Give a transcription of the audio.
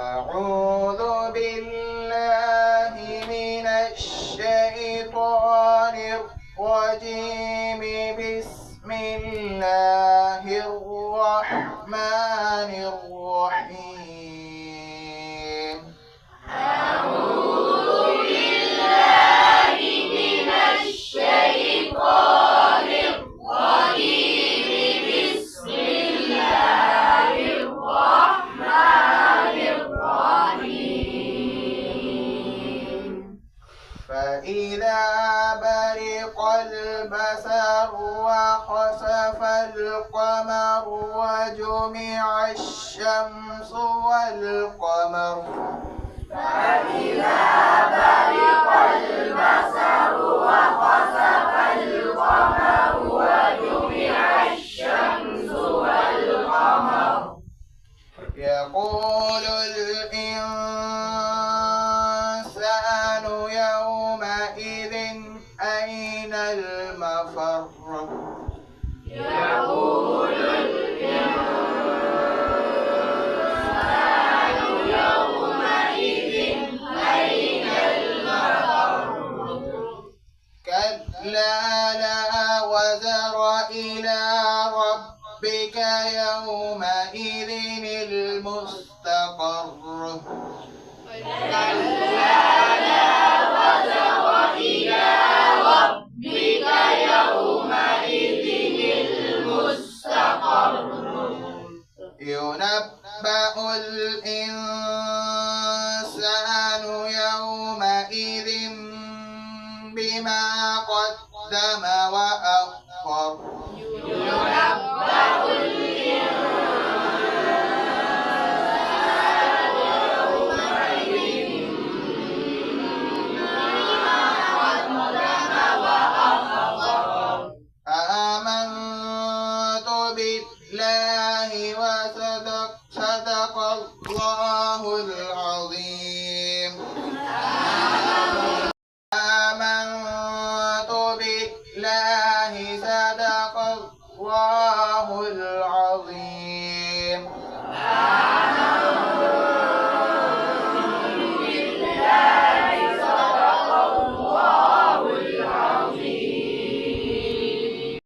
أعوذ بالله من الشيطان الرجيم. بسم الله الرحمن الرحيم. أعوذ بالله من الشيطان الرجيم. بسم الله الرحمن الرحيم. فإذا برق البصر وخسف القمر وجمع الشمس والقمر. فإذا برق البصر وخسف القمر وجمع الشمس والقمر. يقول الإنسان يومئذ أين المفر. يقول الإنسان يومئذ أين المفر. كلا لا وزر إلى ربك يومئذ المستقر. كلا لا وزر إلى ربك يومئذ المستقر. ينبأ الإنسان يومئذ بما قدم وأخر. ينبأ الإنسان يومئذ بما قدم وأخر. آمنت